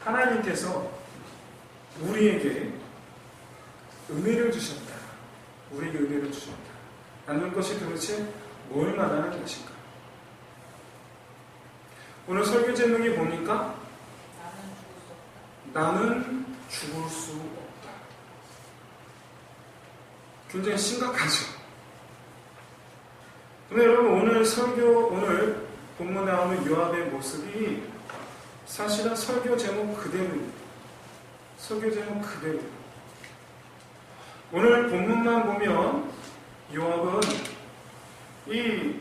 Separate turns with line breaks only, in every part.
하나님께서 우리에게 은혜를 주셨다. 우리에게 은혜를 주셨다. 라는 것이 도대체 뭘 말하는 것인가? 오늘 설교 제목이 보니까 나는 죽을 수 없다. 굉장히 심각하죠. 근데 여러분 오늘 본문에 나오는 요압의 모습이 사실은 설교 제목 그대로입니다. 설교 제목 그대로. 오늘 본문만 보면 요압은 이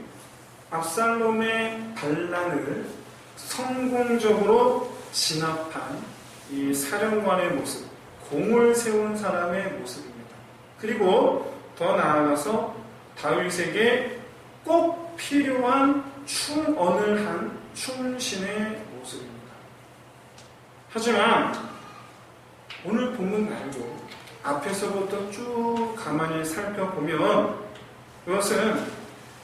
압살롬의 반란을 성공적으로 진압한 이 사령관의 모습, 공을 세운 사람의 모습입니다. 그리고 더 나아가서 다윗에게 꼭 필요한 충언을 한 충신의 모습입니다. 하지만 오늘 본문 말고 앞에서부터 쭉 가만히 살펴보면 이것은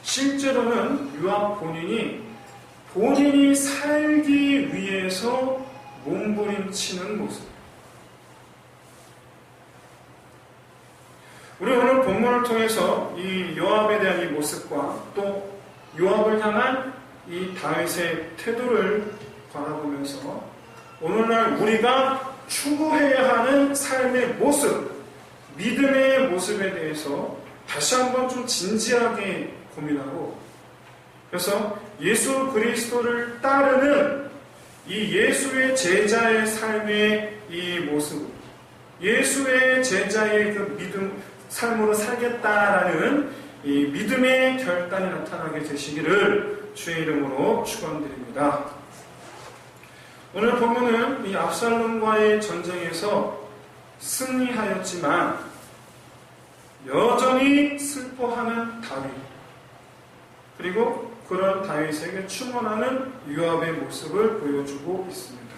실제로는 요압 본인이 살기 위해서 몸부림치는 모습. 우리 오늘 본문을 통해서 이 요압에 대한 이 모습과 또 요압을 향한 이 다윗의 태도를 바라보면서 오늘날 우리가 추구해야 하는 삶의 모습, 믿음의 모습에 대해서 다시 한번 좀 진지하게 고민하고, 그래서 예수 그리스도를 따르는 이 예수의 제자의 삶의 이 모습, 예수의 제자의 그 믿음, 삶으로 살겠다라는 이 믿음의 결단이 나타나게 되시기를 주의 이름으로 축원드립니다. 오늘 본문은 이 압살롬과의 전쟁에서 승리하였지만 여전히 슬퍼하는 다윗, 그리고 그런 다윗에게 충원하는 요압의 모습을 보여주고 있습니다.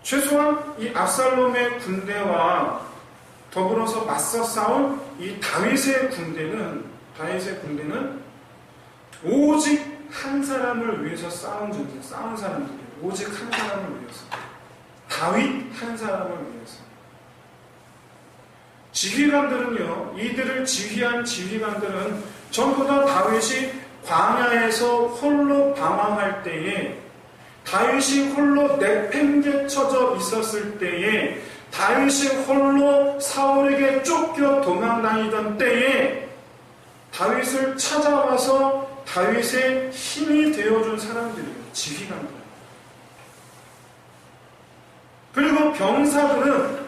최소한 이 압살롬의 군대와 더불어서 맞서 싸운 이 다윗의 군대는 오직 한 사람을 위해서 싸운 사람들이에요. 오직 한 사람을 위해서. 다윗 한 사람을 위해서. 지휘관들은요, 이들을 지휘한 지휘관들은 전부 다 다윗이 광야에서 홀로 방황할 때에, 다윗이 홀로 내팽개쳐져 있었을 때에, 다윗이 홀로 사울에게 쫓겨 도망다니던 때에 다윗을 찾아와서 다윗의 힘이 되어준 사람들이에요. 지휘관들. 그리고 병사들은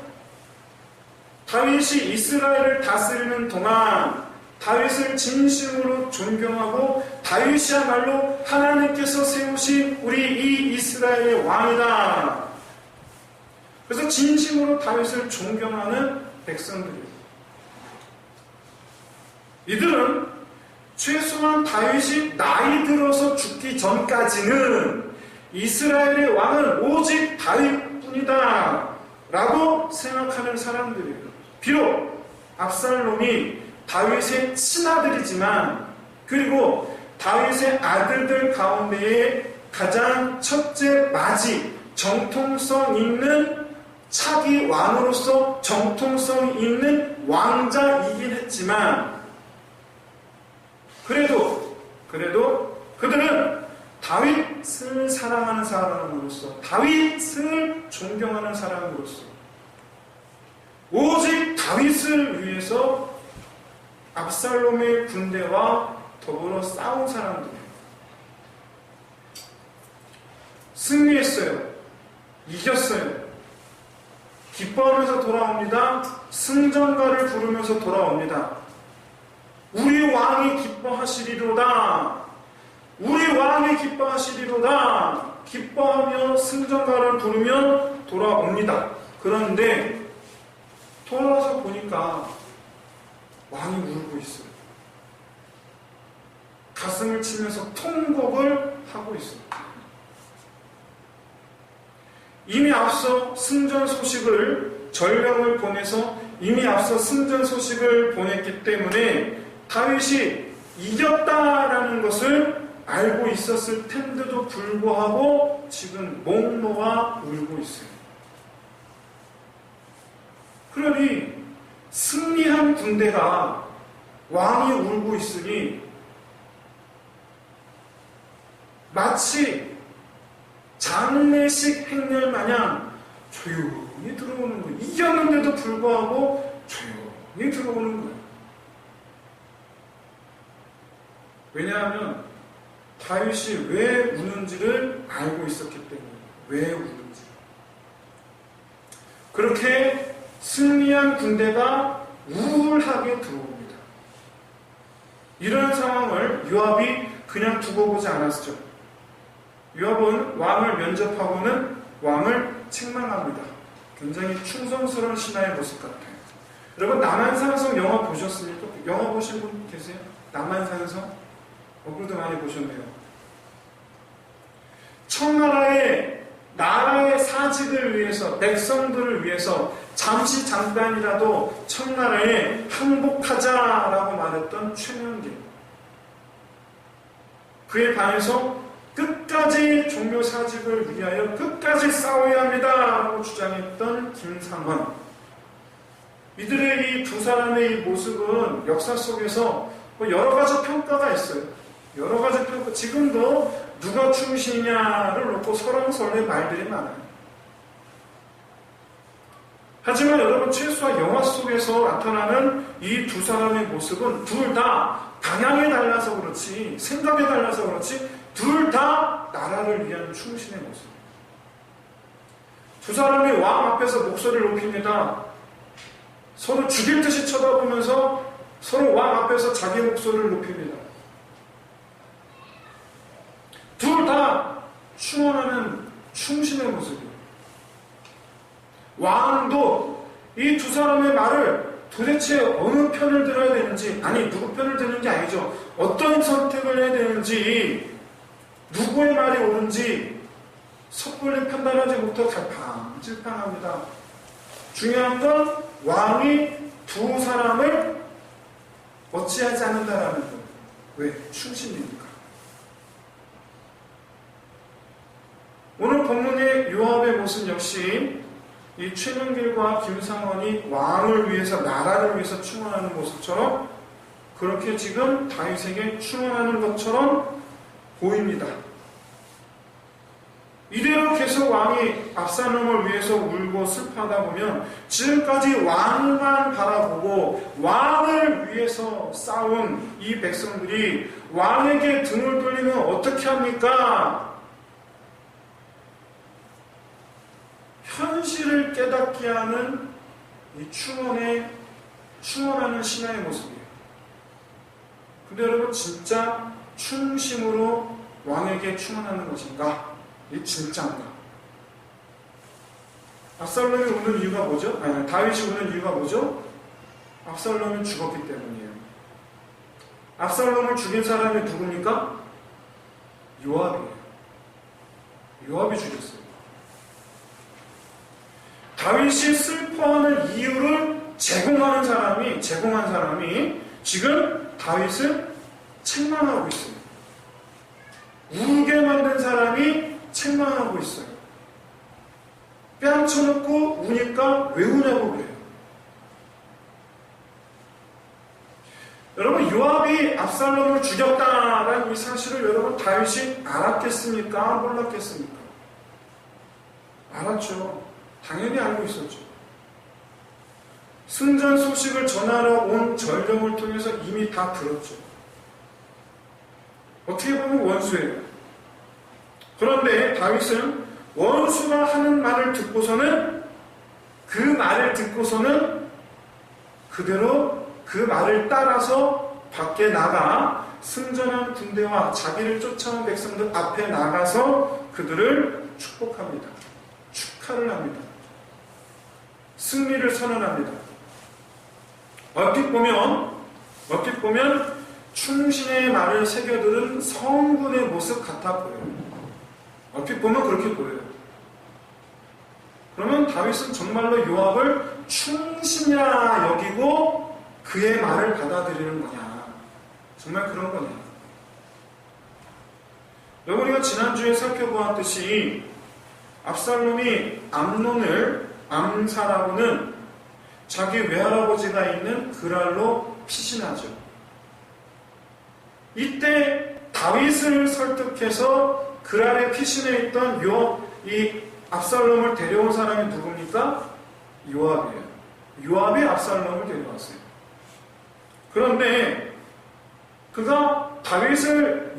다윗이 이스라엘을 다스리는 동안 다윗을 진심으로 존경하고 다윗이야말로 하나님께서 세우신 우리 이 이스라엘의 왕이다. 그래서 진심으로 다윗을 존경하는 백성들이에요. 이들은 최소한 다윗이 나이 들어서 죽기 전까지는 이스라엘의 왕은 오직 다윗뿐이다 라고 생각하는 사람들이에요. 비록 압살롬이 다윗의 친아들이지만, 그리고 다윗의 아들들 가운데에 가장 첫째 맞이, 정통성 있는 차기 왕으로서 정통성 있는 왕자이긴 했지만, 그래도 그들은 다윗을 사랑하는 사람으로서, 다윗을 존경하는 사람으로서 오직 다윗을 위해서 압살롬의 군대와 더불어 싸운 사람들이에요. 승리했어요. 이겼어요. 기뻐하면서 돌아옵니다. 승전가를 부르면서 돌아옵니다. 우리 왕이 기뻐하시리로다. 우리 왕이 기뻐하시리로다. 기뻐하며 승전가를 부르며 돌아옵니다. 그런데 돌아와서 보니까 왕이 울고 있어요. 가슴을 치면서 통곡을 하고 있어요. 이미 앞서 승전 소식을, 전령을 보내서 이미 앞서 승전 소식을 보냈기 때문에 다윗이 이겼다라는 것을 알고 있었을 텐데도 불구하고 지금 목 놓아 울고 있어요. 그러니 승리한 군대가 왕이 울고 있으니 마치 장례식 행렬 마냥 조용히 들어오는 거예요. 이겼는데도 불구하고 조용히 들어오는 거예요. 왜냐하면 다윗이 왜 우는지를 알고 있었기 때문에. 왜 우는지. 그렇게 승리한 군대가 우울하게 들어옵니다. 이런 상황을 요압이 그냥 두고 보지 않았죠. 요압은 왕을 면접하고는 왕을 책망합니다. 굉장히 충성스러운 신하의 모습 같아요. 여러분, 남한산성 영화 보셨습니까? 영화 보신 분 계세요? 남한산성? 얼굴도 많이 보셨네요. 청나라의 나라의 사직을 위해서, 백성들을 위해서 잠시 잠깐이라도 청나라에 항복하자라고 말했던 최명길. 그에 반해서 끝까지 종교 사직을 위하여 끝까지 싸워야 합니다 라고 주장했던 김상헌. 이들의 이 두 사람의 이 모습은 역사 속에서 여러 가지 평가가 있어요. 여러 가지 평가. 지금도 누가 충신이냐를 놓고 설왕설래 말들이 많아요. 하지만 여러분, 최소한 영화 속에서 나타나는 이 두 사람의 모습은 둘 다 방향에 달라서 그렇지, 생각에 달라서 그렇지, 둘 다 나라를 위한 충신의 모습. 두 사람이 왕 앞에서 목소리를 높입니다. 서로 죽일 듯이 쳐다보면서 서로 왕 앞에서 자기 목소리를 높입니다. 둘 다 충원하는 충신의 모습이에요. 왕도 이 두 사람의 말을 도대체 어느 편을 들어야 되는지, 아니 누구 편을 듣는 게 아니죠. 어떤 선택을 해야 되는지, 누구의 말이 옳은지 섣불리 판단하지 못하고 갈팡질팡합니다. 중요한 건 왕이 두 사람을 어찌하지 않는다라는 거예요. 왜? 충신이니까. 오늘 본문의 요압의 모습 역시 이 최명길과 김상헌이 왕을 위해서, 나라를 위해서 충원하는 모습처럼 그렇게 지금 다윗에게 충원하는 것처럼 보입니다. 이대로 계속 왕이 압살롬을 위해서 울고 슬퍼하다 보면 지금까지 왕만 바라보고 왕을 위해서 싸운 이 백성들이 왕에게 등을 돌리면 어떻게 합니까? 현실을 깨닫게 하는 이 충원하는 신하의 모습이에요. 근데 여러분, 진짜 충심으로 왕에게 충원하는 것인가? 이게 진짜인가? 압살롬이 우는 이유가 뭐죠? 아니, 다윗이 우는 이유가 뭐죠? 압살롬이 죽었기 때문이에요. 압살롬을 죽인 사람이 누굽니까? 요압이에요. 요압이 죽였어요. 다윗이 슬퍼하는 이유를 제공한 사람이 지금 다윗을 책망하고 있어요. 울게 만든 사람이 책망하고 있어요. 뺨쳐놓고 우니까 왜 우냐고 그래요. 여러분, 요압이 압살롬을 죽였다라는 이 사실을 여러분 다윗이 알았겠습니까? 몰랐겠습니까? 알았죠. 당연히 알고 있었죠. 승전 소식을 전하러 온 전령을 통해서 이미 다 들었죠. 어떻게 보면 원수예요. 그런데 다윗은 원수가 하는 말을 듣고서는 그대로 그 말을 따라서 밖에 나가 승전한 군대와 자기를 쫓아온 백성들 앞에 나가서 그들을 축복합니다. 축하를 합니다. 승리를 선언합니다. 얼핏 보면 충신의 말을 새겨들은 성군의 모습 같아 보여요. 얼핏 보면 그렇게 보여요. 그러면 다윗은 정말로 요압을 충신이라 여기고 그의 말을 받아들이는 거냐? 정말 그런 거냐? 우리가 지난주에 살펴보았듯이 압살롬이 암논을 암살하고는 자기 외할아버지가 있는 그랄로 피신하죠. 이때 다윗을 설득해서 그랄에 피신해 있던 이 압살롬을 데려온 사람이 누굽니까? 요압이에요. 요압이 압살롬을 데려왔어요. 그런데 그가 다윗을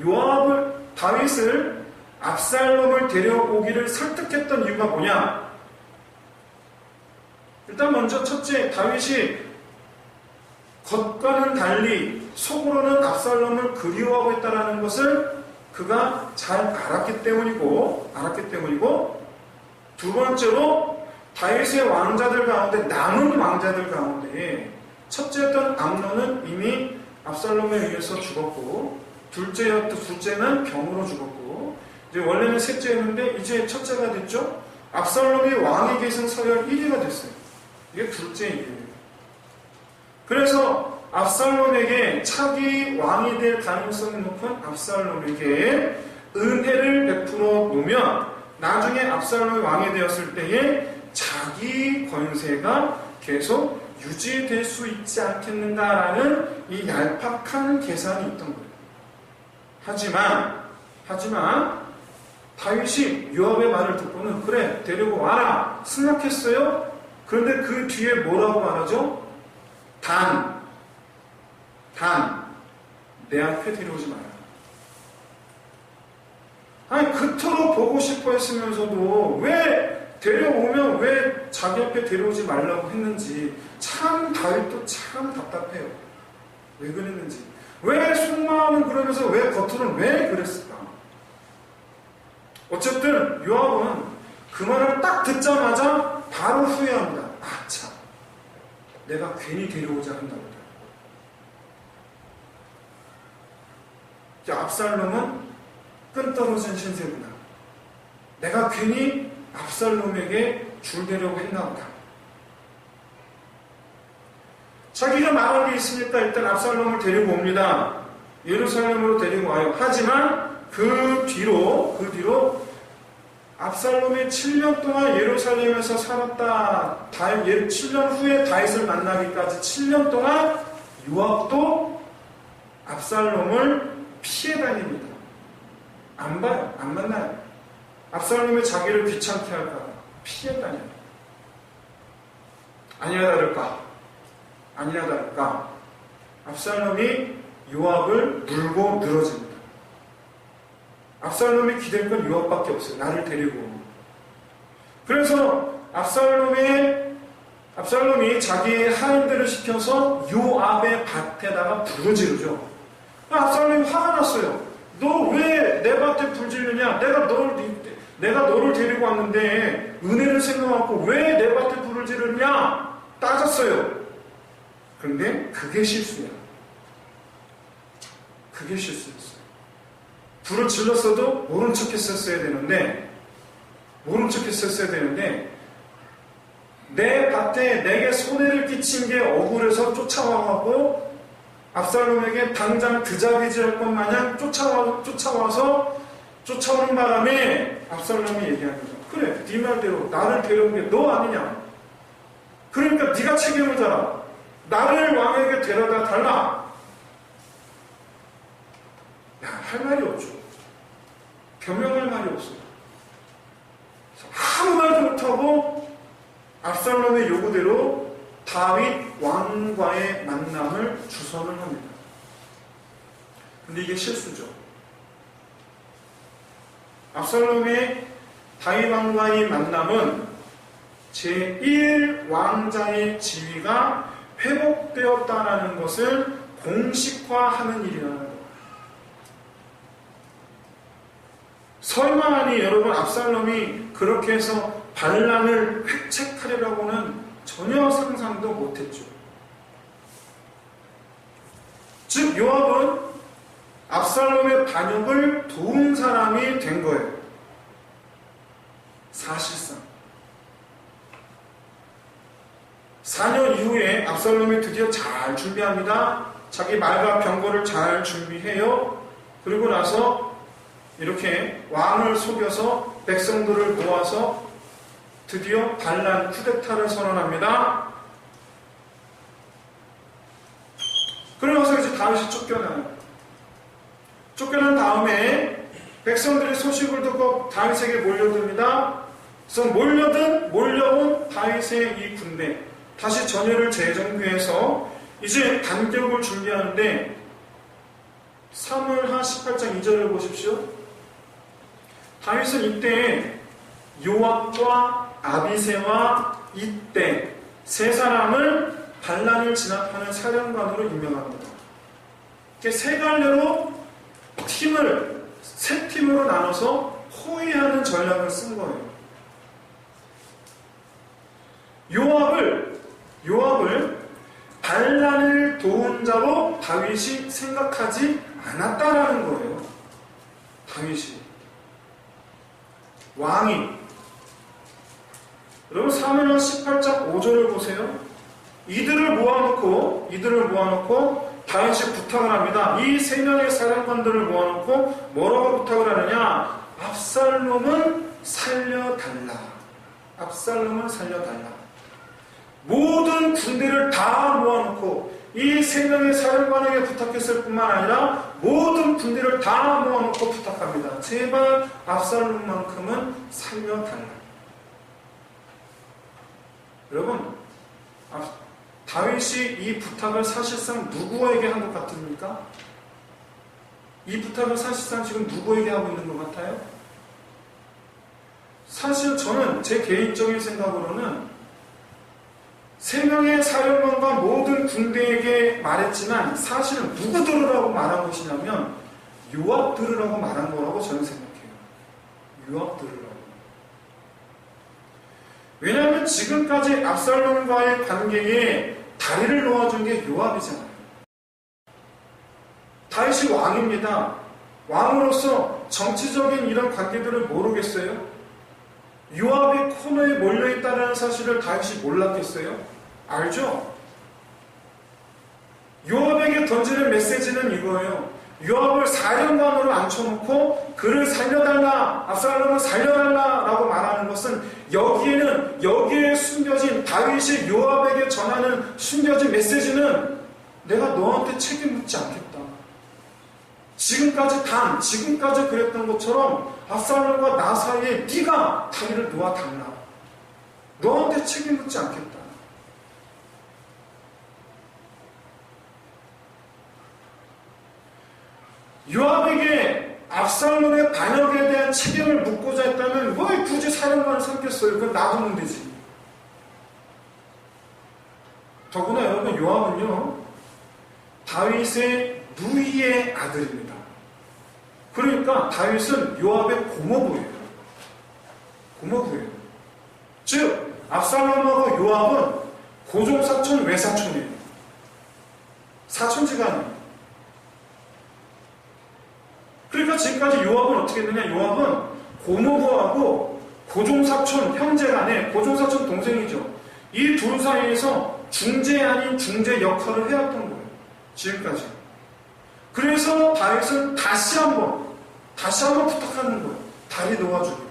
압살롬을 데려오기를 설득했던 이유가 뭐냐? 일단 먼저 첫째, 다윗이 겉과는 달리 속으로는 압살롬을 그리워하고 있다는 것을 그가 잘 알았기 때문이고, 두 번째로 다윗의 왕자들 가운데, 남은 왕자들 가운데 첫째였던 암논은 이미 압살롬에 의해서 죽었고, 둘째는 병으로 죽었고, 이제 원래는 셋째였는데 이제 첫째가 됐죠. 압살롬이 왕위 계승 서열 1위가 됐어요. 이게 둘째 일이에요. 그래서 압살롬에게 차기 왕이 될 가능성이 높은 압살롬에게 은혜를 베풀어 놓으면 나중에 압살롬이 왕이 되었을 때에 자기 권세가 계속 유지될 수 있지 않겠는가라는 이 얄팍한 계산이 있던 거예요. 하지만 다윗이 요압의 말을 듣고는 그래 데리고 와라 승낙했어요. 그런데 그 뒤에 뭐라고 말하죠? 단 내 앞에 데려오지 마라. 아니 그토록 보고 싶어 했으면서도 왜 데려오면 왜 자기 앞에 데려오지 말라고 했는지 참 다윗도 참 답답해요. 왜 그랬는지, 왜 속마음은 그러면서 왜 겉으로는 왜 그랬을까? 어쨌든 요압은 그 말을 딱 듣자마자 바로 후회합니다. 아 참, 내가 괜히 데려오자 한다 보다. 압살롬은 끈떨어진 신세구나. 내가 괜히 압살롬에게 줄대려고 했나 보다. 자기가 말한 게 있으니까 일단 압살롬을 데리고 옵니다. 예루살렘으로 데리고 와요. 하지만 그 뒤로 압살롬이 7년 동안 예루살렘에서 살았다. 7년 후에 다윗을 만나기까지 7년 동안 요압도 압살롬을 피해 다닙니다. 안 봐요. 안 만나요. 압살롬이 자기를 귀찮게 할까 피해 다녀요. 아니나 다를까 압살롬이 요압을 물고 늘어집니다. 압살롬이 기댈 건 요압밖에 없어요. 나를 데리고. 그래서 압살롬이 자기의 하인들을 시켜서 요압의 밭에다가 불을 지르죠. 압살롬이 화가 났어요. 너 왜 내 밭에 불 지르냐? 내가 너를 데리고 왔는데 은혜를 생각하고 왜 내 밭에 불을 지르냐? 따졌어요. 그런데 그게 실수야. 그게 실수였어요. 불을 질렀어도 모른 척 했었어야 되는데 내 밭에 내게 손해를 끼친 게 억울해서 쫓아와가고 압살롬에게 당장 드자비질 것 마냥 쫓아오는 바람에 압살롬이 얘기하는 거죠. 그래, 네 말대로 나를 데려온 게 너 아니냐? 그러니까 네가 책임을 져라. 나를 왕에게 데려다 달라. 할 말이 없죠. 변명할 말이 없어요. 아무 말도 못하고 압살롬의 요구대로 다윗 왕과의 만남을 주선을 합니다. 근데 이게 실수죠. 압살롬의 다윗 왕과의 만남은 제1왕자의 지위가 회복되었다는 것을 공식화하는 일이라는 거예요. 설마하니 여러분 압살롬이 그렇게 해서 반란을 획책하려고는 전혀 상상도 못했죠. 즉 요압은 압살롬의 반역을 도운 사람이 된 거예요. 사실상 4년 이후에 압살롬이 드디어 잘 준비합니다. 자기 말과 병거를 잘 준비해요. 그리고 나서 이렇게 왕을 속여서 백성들을 모아서 드디어 반란 쿠데타를 선언합니다. 그러면서 이제 다윗이 쫓겨나요. 쫓겨난 다음에 백성들이 소식을 듣고 다윗에게 몰려듭니다. 그래서 몰려온 다윗의 이 군대 다시 전열을 재정비해서 이제 반격을 준비하는데 사무엘하 18장 2절을 보십시오. 다윗은 이때 요압과 아비새와 이때 세 사람을 반란을 진압하는 사령관으로 임명합니다. 이렇게 세 갈래로 세 팀으로 나눠서 호위하는 전략을 쓴 거예요. 요압을 반란을 도운 자로 다윗이 생각하지 않았다라는 거예요. 다윗이 왕이 여러분 사무엘하 18장 5절을 보세요. 이들을 모아놓고 다윗이 부탁을 합니다. 이 세 명의 사령관들을 모아놓고 뭐라고 부탁을 하느냐? 압살롬은 살려달라. 모든 군대를 다 모아놓고 이 세 명의 사령관에게 부탁했을 뿐만 아니라 모든 군대를 다 모아놓고 부탁합니다. 제발 압살롬만큼은 살려달라. 여러분, 다윗이 이 부탁을 사실상 누구에게 한 것 같습니까? 이 부탁을 사실상 지금 누구에게 하고 있는 것 같아요? 사실 저는 제 개인적인 생각으로는 세 명의 사령관과 모든 군대에게 말했지만 사실은 누구 들으라고 말한 것이냐면 요압 들으라고 말한 거라고 저는 생각해요. 요압 들으라고. 왜냐하면 지금까지 압살롬과의 관계에 다리를 놓아준 게 요압이잖아요. 다윗이 왕입니다. 왕으로서 정치적인 이런 관계들을 모르겠어요? 요압이 코너에 몰려있다는 사실을 다윗이 몰랐겠어요? 알죠? 요압에게 던지는 메시지는 이거예요. 요압을 사령관으로 앉혀놓고 그를 살려달라, 압살롬을 살려달라 라고 말하는 것은 여기에 숨겨진 다윗이 요압에게 전하는 숨겨진 메시지는 내가 너한테 책임 묻지 않겠다. 지금까지 그랬던 것처럼 압살롬과 나 사이에 네가 다리를 놓아달라. 너한테 책임 묻지 않겠다. 요압에게 압살롬의 반역에 대한 책임을 묻고자 했다면 왜 굳이 사령관을 삼겠어요? 그건 놔두면 되지. 더구나 여러분, 요압은요 다윗의 누이의 아들입니다. 그러니까 다윗은 요압의 고모부예요. 즉 압살롬하고 요압은 고종사촌 외사촌이에요. 사촌지간이에요. 그러니까 지금까지 요압은 어떻게 했느냐? 요압은 고모부하고 고종사촌 형제간에, 고종사촌 동생이죠. 이 둘 사이에서 중재 아닌 중재 역할을 해왔던 거예요. 지금까지. 그래서 다윗은 다시 한번 부탁하는 거예요. 다리 놓아주기를.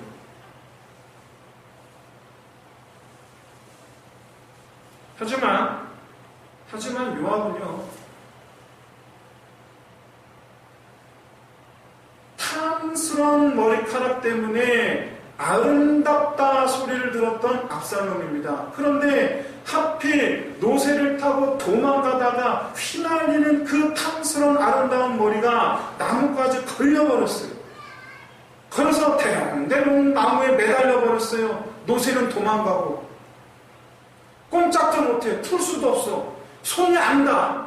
하지만 요압은요 탐스러운 머리카락 때문에 아름답다 소리를 들었던 압살롬입니다. 그런데 하필 노새를 타고 도망가다가 휘날리는 그 탐스러운 아름다운 머리가 나무까지 걸려버렸어요. 그래서 대롱대롱 나무에 매달려버렸어요. 노새는 도망가고 꼼짝도 못해. 풀 수도 없어. 손이 안 가.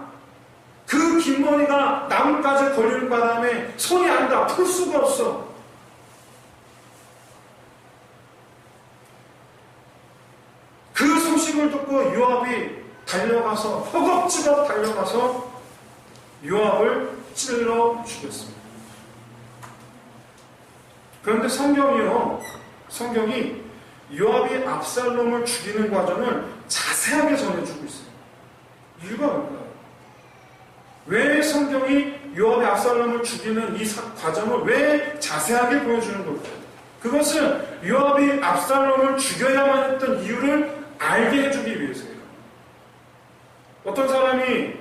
그 긴 머리가 나무까지 걸리는 바람에 손이 안 가. 풀 수가 없어. 그 소식을 듣고 요압이 허겁지겁 달려가서 요압을 찔러 죽였습니다. 그런데 성경이 요압이 압살롬을 죽이는 과정을 자세하게 전해주고 있어요. 이유가 뭘까요? 왜 성경이 요압이 압살롬을 죽이는 이 과정을 왜 자세하게 보여주는 걸까요? 그것은 요압이 압살롬을 죽여야만 했던 이유를 알게 해주기 위해서예요. 어떤 사람이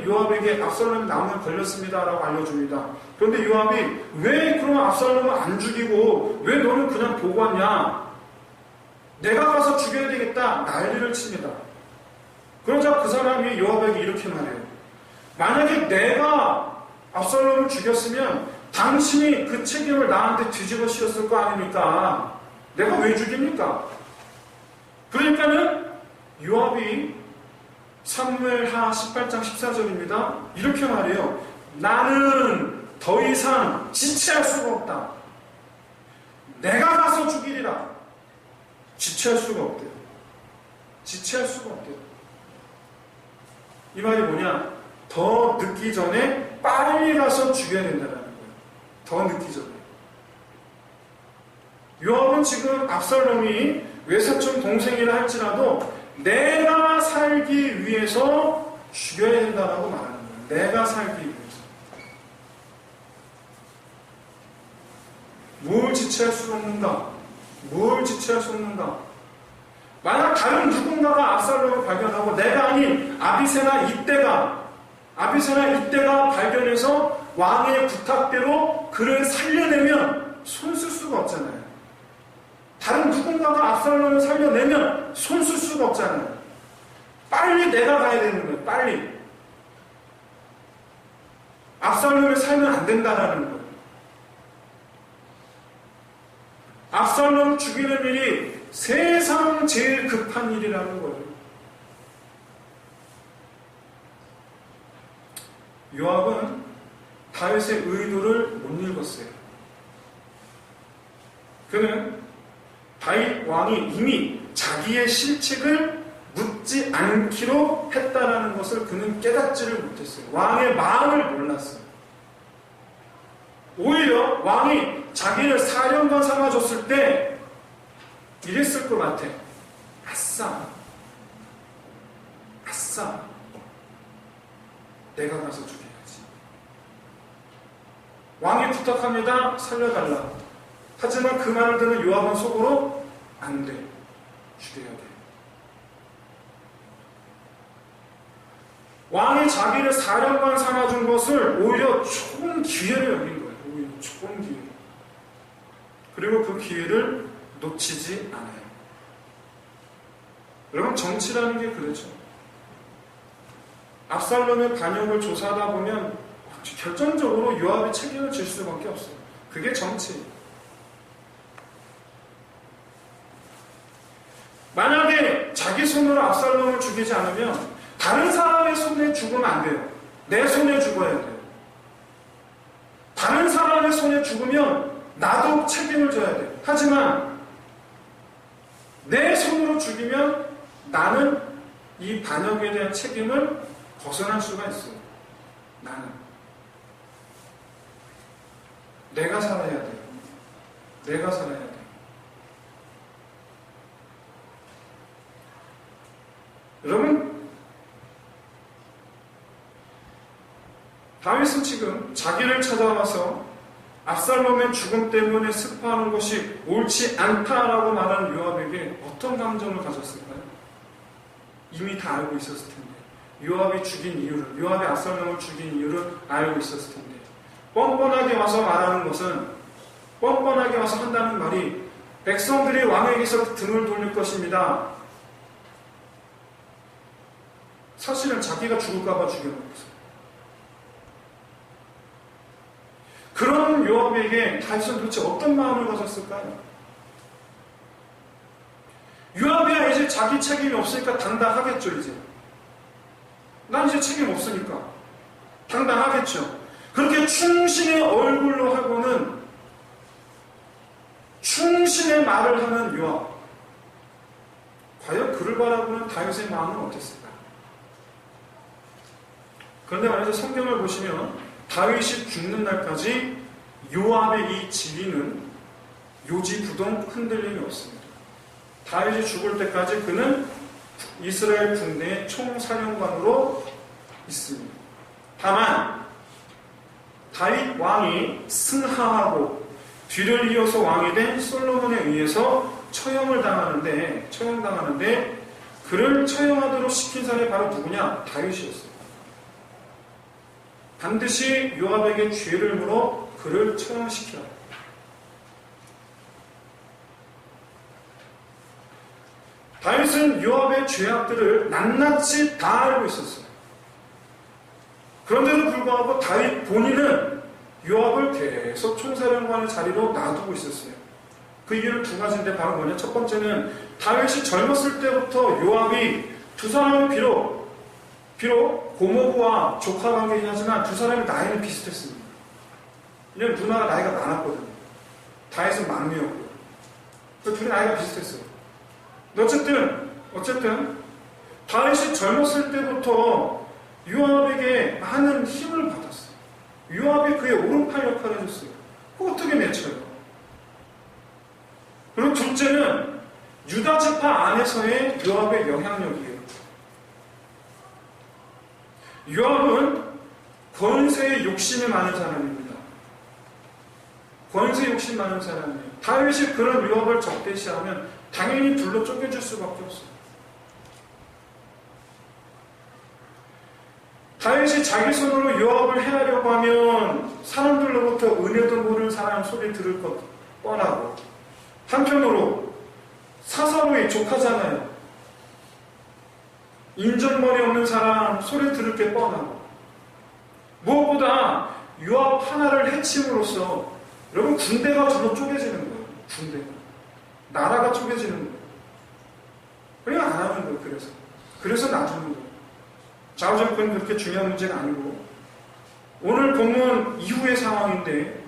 요압에게 압살롬이 나무에 걸렸습니다라고 알려줍니다. 그런데 요압이 왜 그럼 압살롬을 안 죽이고 왜 너는 그냥 보고 왔냐? 내가 가서 죽여야 되겠다 난리를 칩니다. 그러자 그 사람이 요압에게 이렇게 말해요. 만약에 내가 압살롬을 죽였으면 당신이 그 책임을 나한테 뒤집어 씌웠을 거 아닙니까? 내가 왜 죽입니까? 그러니까는 요압이 사무엘하 18장 14절입니다. 이렇게 말해요. 나는 더 이상 지체할 수가 없다. 내가 가서 죽이리라. 지체할 수가 없대요. 지체할 수가 없대요. 이 말이 뭐냐? 더 늦기 전에 빨리 가서 죽여야 된다는 거예요. 더 늦기 전에. 요압은 지금 압살롬이 외사촌 동생이라 할지라도 내가 살기 위해서 죽여야 된다라고 말하는 거예요. 내가 살기 위해서. 뭘 지체할 수 없는가? 뭘 지체할 수 없는가? 만약 다른 누군가가 압살롬을 발견하고 내가 아닌 아비새나 이때가 발견해서 왕의 부탁대로 그를 살려내면 손쓸 수가 없잖아요. 다른 누군가가 압살롬을 살려내면 손쓸 수가 없잖아요. 빨리 내가 가야 되는 거예요. 빨리. 압살롬을 살면 안 된다라는 거예요. 압살롬 죽이는 일이 세상 제일 급한 일이라는 거예요. 요압은 다윗의 의도를 못 읽었어요. 그는 다윗 왕이 이미 자기의 실책을 묻지 않기로 했다라는 것을 그는 깨닫지를 못했어요. 왕의 마음을 몰랐어요. 오히려 왕이 자기를 사령관 삼아줬을 때 이랬을 것 같아. 아싸. 내가 가서 죽여야지. 왕이 부탁합니다. 살려달라. 하지만 그 말을 듣는 요압은 속으로 안 돼. 죽여야 돼. 왕이 자기를 사령관 삼아준 것을 오히려 좋은 기회를 여긴 거예요. 오히려 좋은 기회. 그리고 그 기회를 놓치지 않아요. 여러분, 정치라는 게 그렇죠. 압살롬의 반역을 조사하다 보면 결정적으로 요압이 책임을 질 수밖에 없어요. 그게 정치. 만약에 자기 손으로 압살롬을 죽이지 않으면 다른 사람의 손에 죽으면 안 돼요. 내 손에 죽어야 돼요. 다른 사람의 손에 죽으면 나도 책임을 져야 돼요. 하지만 내 손으로 죽이면 나는 이 반역에 대한 책임을 벗어날 수가 있어요. 나는. 내가 살아야 돼요. 내가 살아야 돼요. 여러분, 다윗은 지금 자기를 찾아와서 압살롬의 죽음 때문에 슬퍼하는 것이 옳지 않다라고 말하는 요압에게 어떤 감정을 가졌을까요? 이미 다 알고 있었을 텐데. 요압이 압살롬을 죽인 이유를 알고 있었을 텐데. 뻔뻔하게 와서 말하는 것은, 뻔뻔하게 와서 한다는 말이 백성들이 왕에게서 등을 돌릴 것입니다. 사실은 자기가 죽을까봐 죽여놓았어요. 그런 요압에게 다윗은 도대체 어떤 마음을 가졌을까요? 요압이야 이제 자기 책임이 없으니까 당당하겠죠. 이제 난 이제 책임 없으니까 당당하겠죠. 그렇게 충신의 얼굴로 하고는 충신의 말을 하는 요압. 과연 그를 바라보는 다윗의 마음은 어땠을까? 그런데 말이죠, 성경을 보시면 다윗이 죽는 날까지 요압의 이 지위는 요지부동 흔들림이 없습니다. 다윗이 죽을 때까지 그는 이스라엘 군대의 총사령관으로 있습니다. 다만 다윗 왕이 승하하고 뒤를 이어서 왕이 된 솔로몬에 의해서 처형당하는데 그를 처형하도록 시킨 사람이 바로 누구냐? 다윗이었어요. 반드시 요압에게 죄를 물어 그를 처형시키라. 다윗은 요압의 죄악들을 낱낱이 다 알고 있었어요. 그런데도 불구하고 다윗 본인은 요압을 계속 총사령관의 자리로 놔두고 있었어요. 그 이유는 두 가지인데 바로 뭐냐? 첫 번째는 다윗이 젊었을 때부터 요압이 두 사람이 비록 고모부와 조카 관계이긴 하지만 두 사람의 나이는 비슷했습니다. 왜냐면 누나가 나이가 많았거든요. 다윗은 막내였고요. 그 둘이 나이가 비슷했어요. 어쨌든 다윗이 젊었을 때부터 요압에게 많은 힘을 받았어요. 요압이 그의 오른팔 역할을 해줬어요. 그거 어떻게 내쳐요? 그리고 둘째는 유다 지파 안에서의 요압의 영향력이에요. 요압은 권세에 욕심이 많은 사람입니다. 권세 욕심 많은 사람이에요. 다윗이 그런 요압을 적대시하면 당연히 둘로 쪼개질 수밖에 없어요. 다윗이 자기 손으로 요압을 해하려고 하면 사람들로부터 은혜도 모르는 사람 소리 들을 것 뻔하고, 한편으로 사사로이 족하잖아요. 인정머리 없는 사람 소리 들을 게 뻔하고, 무엇보다 요압 하나를 해침으로써 여러분 군대가 둘로 쪼개지는 거예요. 군대가. 나라가 쪼개지는 거예요. 그냥 안 하는 거예요. 그래서 놔두는 거예요. 좌우정권은 그렇게 중요한 문제가 아니고, 오늘 본문 이후의 상황인데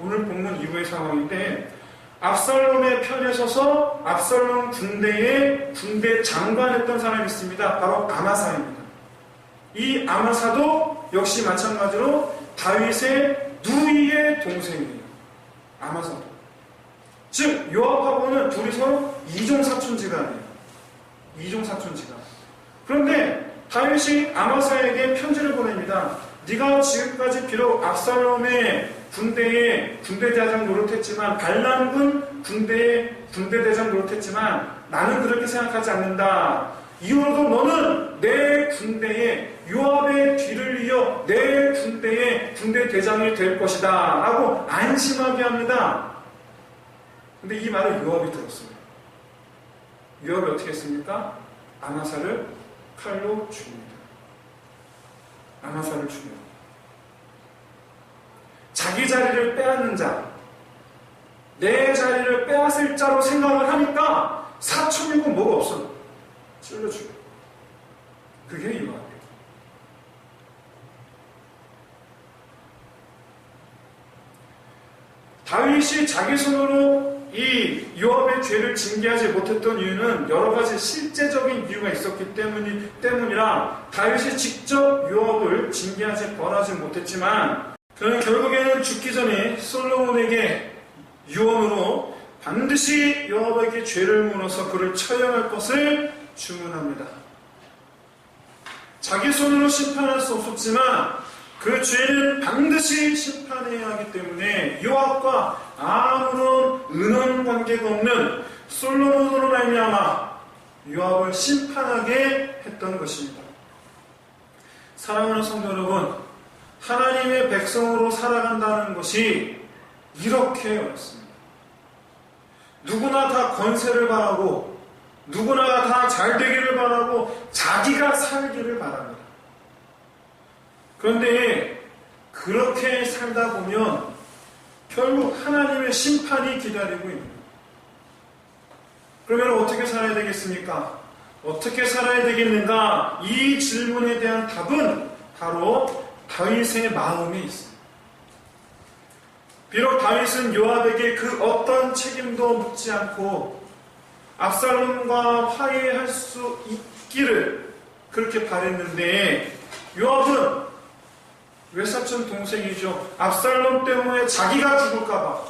압살롬의 편에 서서 압살롬 군대의 군대 장관했던 사람이 있습니다. 바로 아마사입니다. 이 아마사도 역시 마찬가지로 다윗의 누이의 동생이에요. 아마사도. 즉 요압하고는 둘이 서로 이종사촌지간이에요. 이종사촌지간. 그런데 다윗이 아마사에게 편지를 보냅니다. 네가 지금까지 비록 압살롬의 군대대장 노릇했지만, 반란군 군대대장 노릇했지만 나는 그렇게 생각하지 않는다. 이후로도 너는 내 군대에 요압의 뒤를 이어 내 군대의 군대대장이 될 것이다 라고 안심하게 합니다. 근데 이 말을 요압이 들었습니다. 요압이 어떻게 했습니까? 아마사를 칼로 죽입니다. 아마사를 죽여요. 자기 자리를 빼앗는 자, 내 자리를 빼앗을 자로 생각을 하니까 사촌이고 뭐가 없어. 찔러 죽여. 그게 요압이에요. 다윗이 자기 손으로 이 요압의 죄를 징계하지 못했던 이유는 여러 가지 실제적인 이유가 있었기 때문이라 다윗이 직접 요압을 징계하지 권하지 못했지만, 그는 결국에는 죽기 전에 솔로몬에게 유언으로 반드시 요압에게 죄를 물어서 그를 처형할 것을 주문합니다. 자기 손으로 심판할 수 없었지만 그 죄는 반드시 심판해야 하기 때문에 요압과 아무런 은원 관계가 없는 솔로몬으로 말미암아 요압을 심판하게 했던 것입니다. 사랑하는 성도 여러분, 하나님의 백성으로 살아간다는 것이 이렇게 어렵습니다. 누구나 다 권세를 바라고, 누구나 다 잘되기를 바라고, 자기가 살기를 바랍니다. 그런데 그렇게 살다 보면 결국 하나님의 심판이 기다리고 있는 거예요. 그러면 어떻게 살아야 되겠습니까? 어떻게 살아야 되겠는가? 이 질문에 대한 답은 바로 다윗의 마음에 있습니다. 비록 다윗은 요압에게 그 어떤 책임도 묻지 않고 압살롬과 화해할 수 있기를 그렇게 바랬는데, 요압은 외사촌 동생이죠. 압살롬 때문에 자기가 죽을까봐,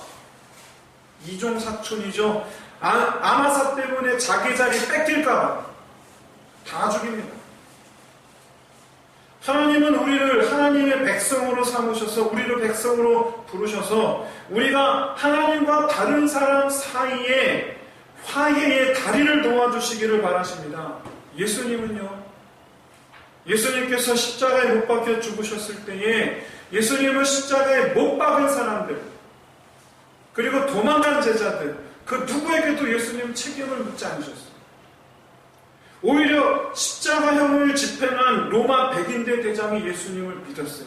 이종사촌이죠. 아마사 때문에 자기 자리 뺏길까봐 다 죽입니다. 하나님은 우리를 하나님의 백성으로 삼으셔서 우리를 백성으로 부르셔서 우리가 하나님과 다른 사람 사이에 화해의 다리를 놓아주시기를 바라십니다. 예수님은요, 예수님께서 십자가에 못 박혀 죽으셨을 때에 예수님은 십자가에 못 박은 사람들, 그리고 도망간 제자들, 그 누구에게도 예수님은 책임을 묻지 않으셨어요. 오히려 십자가형을 집행한 로마 백인대 대장이 예수님을 믿었어요.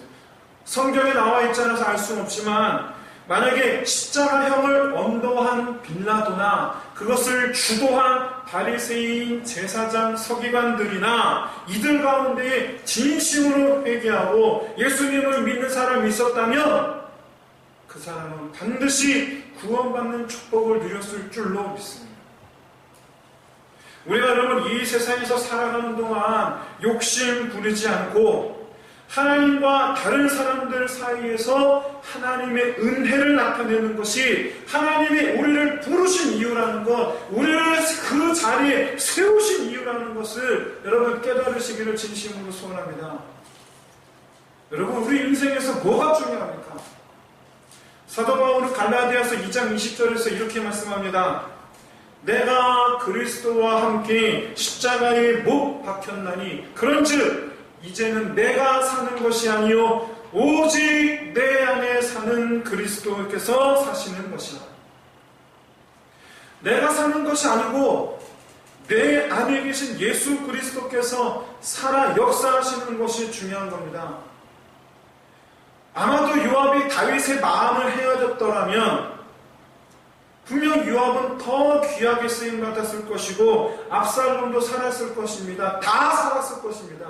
성경에 나와 있지 않아서 알 수는 없지만 만약에 십자가형을 언도한 빌라도나 그것을 주도한 바리새인 제사장 서기관들이나 이들 가운데에 진심으로 회개하고 예수님을 믿는 사람이 있었다면 그 사람은 반드시 구원받는 축복을 누렸을 줄로 믿습니다. 우리가 여러분 이 세상에서 살아가는 동안 욕심 부리지 않고 하나님과 다른 사람들 사이에서 하나님의 은혜를 나타내는 것이 하나님이 우리를 부르신 이유라는 것, 우리를 그 자리에 세우신 이유라는 것을 여러분 깨달으시기를 진심으로 소원합니다. 여러분 우리 인생에서 뭐가 중요합니까? 사도 바울은 갈라디아서 2장 20절에서 이렇게 말씀합니다. 내가 그리스도와 함께 십자가에 못 박혔나니 그런즉 이제는 내가 사는 것이 아니요 오직 내 안에 사는 그리스도께서 사시는 것이라. 내가 사는 것이 아니고 내 안에 계신 예수 그리스도께서 살아 역사하시는 것이 중요한 겁니다. 아마도 요압이 다윗의 마음을 헤어졌더라면 분명 요압은 더 귀하게 쓰임받았을 것이고 압살롬도 살았을 것입니다. 다 살았을 것입니다.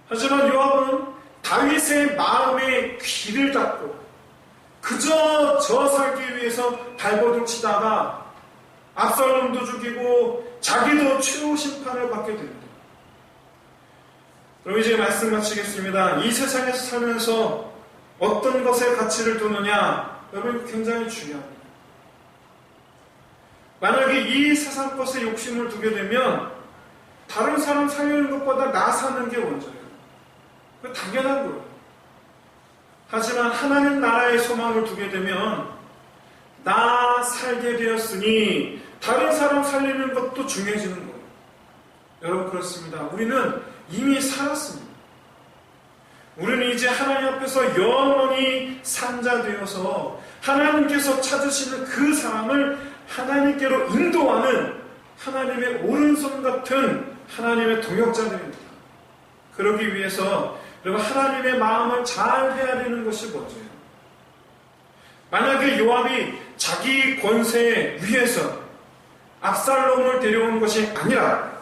하지만 요압은 다윗의 마음에 귀를 닫고 그저 저 살기 위해서 발버둥 치다가 압살롬도 죽이고 자기도 최후 심판을 받게 됩니다. 그럼 이제 말씀 마치겠습니다. 이 세상에서 살면서 어떤 것에 가치를 두느냐, 여러분 굉장히 중요합니다. 만약에 이 세상 것에 욕심을 두게 되면 다른 사람 살리는 것보다 나 사는 게 먼저예요. 그거 당연한 거예요. 하지만 하나님 나라의 소망을 두게 되면 나 살게 되었으니 다른 사람 살리는 것도 중요해지는 거예요. 여러분 그렇습니다. 우리는 이미 살았습니다. 우리는 이제 하나님 앞에서 영원히 산자 되어서 하나님께서 찾으시는 그 사람을 하나님께로 인도하는 하나님의 오른손 같은 하나님의 동역자들입니다. 그러기 위해서 여러분 하나님의 마음을 잘 헤아리는 것이 먼저예요. 만약에 요압이 자기 권세 위에서 압살롬을 데려온 것이 아니라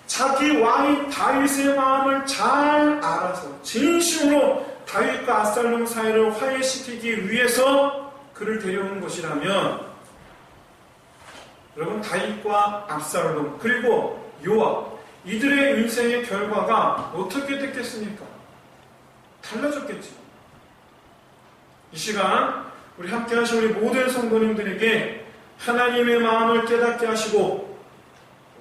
자기 왕이 다윗의 마음을 잘 알아서 진심으로 다윗과 압살롬 사이를 화해시키기 위해서 그를 데려온 것이라면 여러분 다윗과 압살롬 그리고 요압 이들의 인생의 결과가 어떻게 됐겠습니까? 달라졌겠죠. 이 시간 우리 함께 하신 우리 모든 성도님들에게 하나님의 마음을 깨닫게 하시고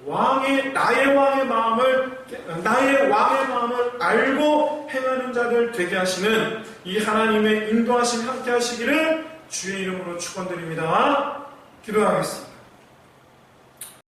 나의 왕의 마음을 알고 행하는 자들 되게 하시는 이 하나님의 인도하심 함께 하시기를 주의 이름으로 축원드립니다. 기도하겠습니다.